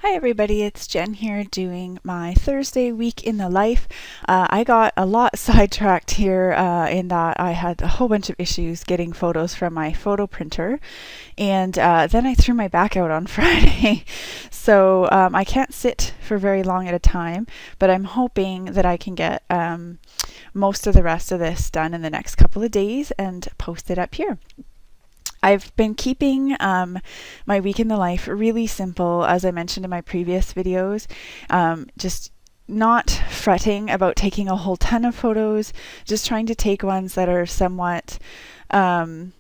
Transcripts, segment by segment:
Hi everybody, it's Jen here doing my Thursday week in the life. I got a lot sidetracked here in that I had a whole bunch of issues getting photos from my photo printer, and then I threw my back out on Friday. So I can't sit for very long at a time, but I'm hoping that I can get most of the rest of this done in the next couple of days and post it up here. I've been keeping my week in the life really simple, as I mentioned in my previous videos. Just not fretting about taking a whole ton of photos, just trying to take ones that are somewhat, that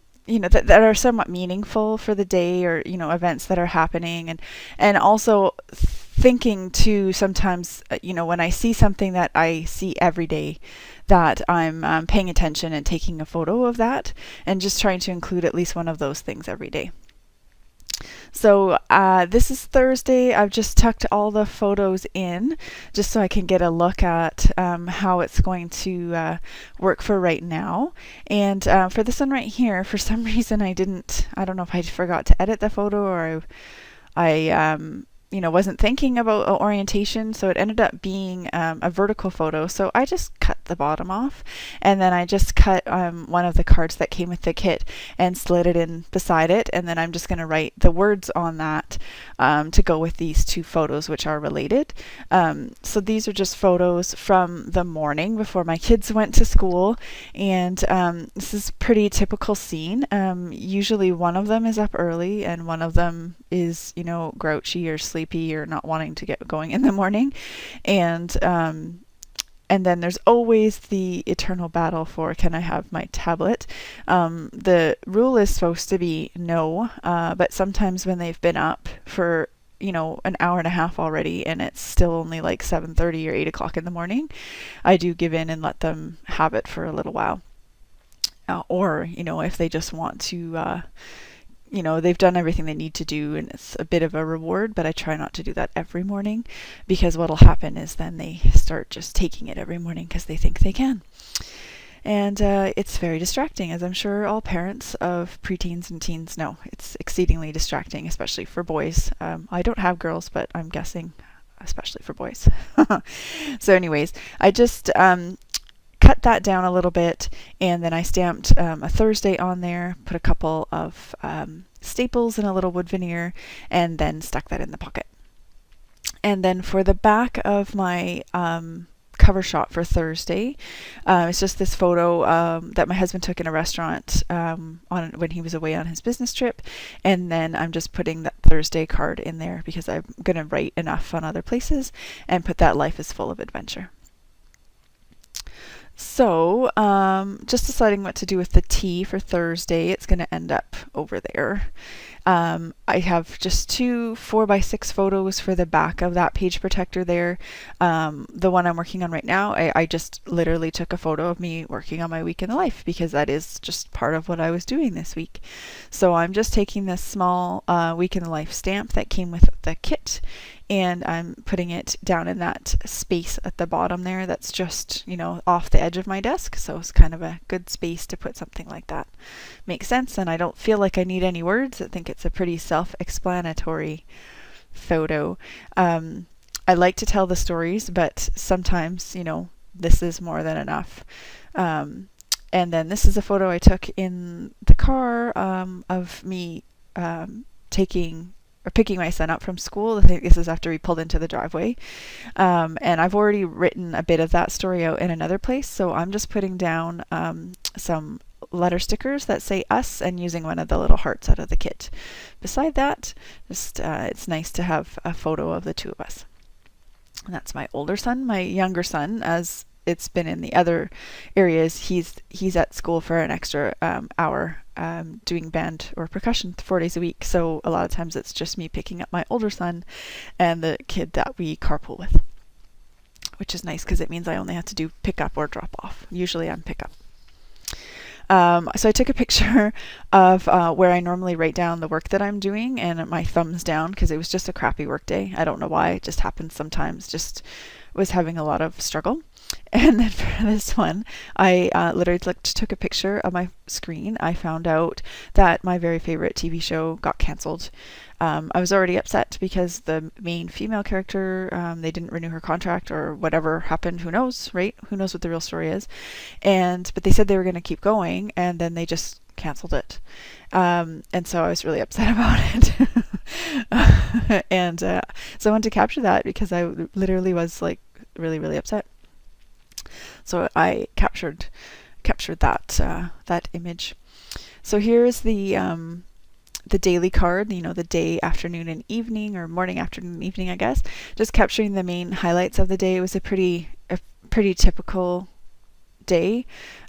are somewhat meaningful for the day, or events that are happening, and also thinking too sometimes, when I see something that I see every day, that I'm paying attention and taking a photo of that, and just trying to include at least one of those things every day. So this is Thursday. I've just tucked all the photos in just so I can get a look at how it's going to work for right now. And for this one right here, for some reason I don't know if I forgot to edit the photo, or I wasn't thinking about orientation, so it ended up being a vertical photo. So I just cut the bottom off, and then I just cut one of the cards that came with the kit and slid it in beside it, and then I'm just going to write the words on that to go with these two photos, which are related. So these are just photos from the morning before my kids went to school, and this is a pretty typical scene. Usually one of them is up early and one of them is grouchy or sleepy or not wanting to get going in the morning, and then there's always the eternal battle for, can I have my tablet? The rule is supposed to be no, but sometimes when they've been up for an hour and a half already and it's still only like 7:30 or 8 o'clock in the morning, I do give in and let them have it for a little while. Or if they just want to they've done everything they need to do and it's a bit of a reward, but I try not to do that every morning, because what'll happen is then they start just taking it every morning because they think they can. And it's very distracting, as I'm sure all parents of preteens and teens know. It's exceedingly distracting, especially for boys. I don't have girls, but I'm guessing especially for boys. So anyways, I just cut that down a little bit, and then I stamped a Thursday on there, put a couple of staples and a little wood veneer, and then stuck that in the pocket. And then for the back of my cover shot for Thursday, it's just this photo that my husband took in a restaurant when he was away on his business trip, and then I'm just putting that Thursday card in there because I'm going to write enough on other places and put that life is full of adventure. So just deciding what to do with the T for Thursday. It's going to end up over there. I have just two 4x6 photos for the back of that page protector there. The one I'm working on right now, I just literally took a photo of me working on my week in the life, because that is just part of what I was doing this week. So I'm just taking this small week in the life stamp that came with the kit, and I'm putting it down in that space at the bottom there that's just, off the edge of my desk. So it's kind of a good space to put something like that. Makes sense, and I don't feel like I need any words. I think it's a pretty self-explanatory photo. I like to tell the stories, but sometimes, this is more than enough. And then this is a photo I took in the car of me picking my son up from school. I think this is after we pulled into the driveway. And I've already written a bit of that story out in another place, so I'm just putting down some letter stickers that say us and using one of the little hearts out of the kit. Beside that, just it's nice to have a photo of the two of us. And that's my older son. My younger son, as it's been in the other areas, he's at school for an extra hour doing band or percussion 4 days a week. So a lot of times it's just me picking up my older son and the kid that we carpool with, which is nice because it means I only have to do pick up or drop off. Usually I'm pick up. So I took a picture of where I normally write down the work that I'm doing, and my thumbs down because it was just a crappy work day. I don't know why, it just happens sometimes. Just was having a lot of struggle. And then for this one, I literally took a picture of my screen. I found out that my very favorite TV show got canceled. I was already upset because the main female character, they didn't renew her contract or whatever happened. Who knows, right? Who knows what the real story is? But they said they were going to keep going, and then they just canceled it. And so I was really upset about it. And so I wanted to capture that because I literally was like really, really upset. So I captured that image. So here's the daily card, the day, afternoon, and evening, or morning, afternoon, evening, I guess. Just capturing the main highlights of the day. It was a pretty typical day.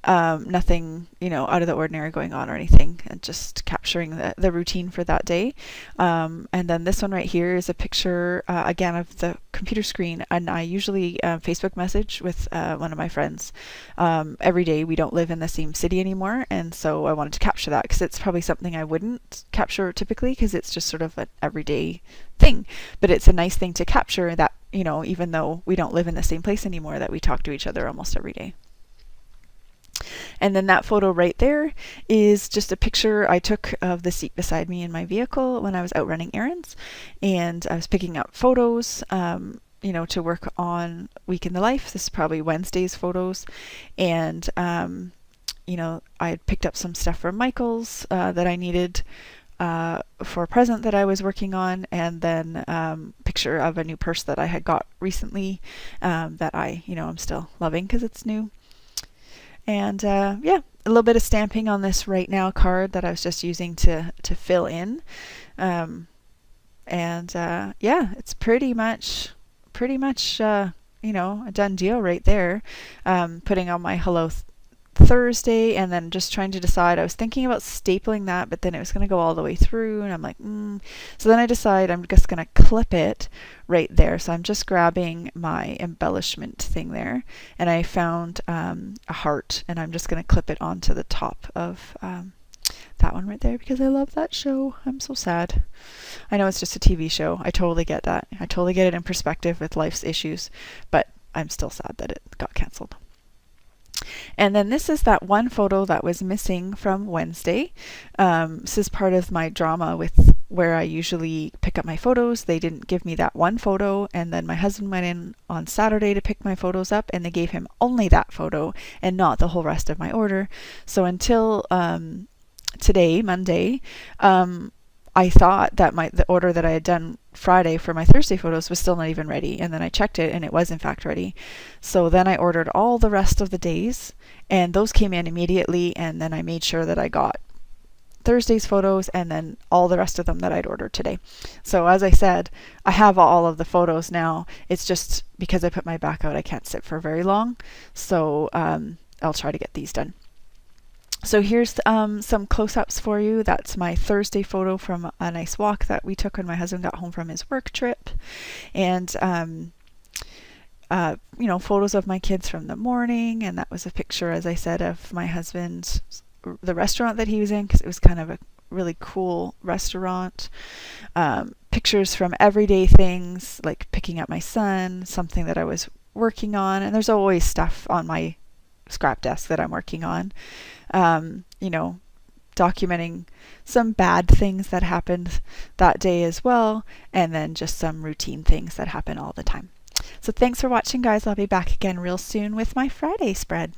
Nothing, out of the ordinary going on or anything, and just capturing the routine for that day. And then this one right here is a picture, again, of the computer screen. And I usually Facebook message with one of my friends every day. We don't live in the same city anymore, and so I wanted to capture that because it's probably something I wouldn't capture typically because it's just sort of an everyday thing. But it's a nice thing to capture that, even though we don't live in the same place anymore, that we talk to each other almost every day. And then that photo right there is just a picture I took of the seat beside me in my vehicle when I was out running errands. And I was picking up photos, to work on Week in the Life. This is probably Wednesday's photos. And, I had picked up some stuff from Michael's that I needed for a present that I was working on, and then picture of a new purse that I had got recently that I'm still loving because it's new. And a little bit of stamping on this right now card that I was just using to fill in. It's pretty much a done deal right there. Putting on my Hello Thursday, and then just trying to decide. I was thinking about stapling that, but then it was going to go all the way through, and I'm like, So then I decide I'm just going to clip it right there. So I'm just grabbing my embellishment thing there, and I found a heart, and I'm just going to clip it onto the top of that one right there because I love that show. I'm so sad. I know it's just a TV show. I totally get that. I totally get it in perspective with life's issues, but I'm still sad that it got canceled. And then this is that one photo that was missing from Wednesday. This is part of my drama with where I usually pick up my photos. They didn't give me that one photo, and then my husband went in on Saturday to pick my photos up, and they gave him only that photo and not the whole rest of my order. So until today, Monday, I thought that the order that I had done Friday for my Thursday photos was still not even ready, and then I checked it and it was in fact ready. So then I ordered all the rest of the days, and those came in immediately, and then I made sure that I got Thursday's photos and then all the rest of them that I'd ordered today. So as I said, I have all of the photos now. It's just because I put my back out, I can't sit for very long. So I'll try to get these done. So here's some close-ups for you. That's my Thursday photo from a nice walk that we took when my husband got home from his work trip. And, photos of my kids from the morning. And that was a picture, as I said, of my husband, the restaurant that he was in, because it was kind of a really cool restaurant. Pictures from everyday things, like picking up my son, something that I was working on. And there's always stuff on my scrap desk that I'm working on. Documenting some bad things that happened that day as well, and then just some routine things that happen all the time. So thanks for watching, guys. I'll be back again real soon with my Friday spread.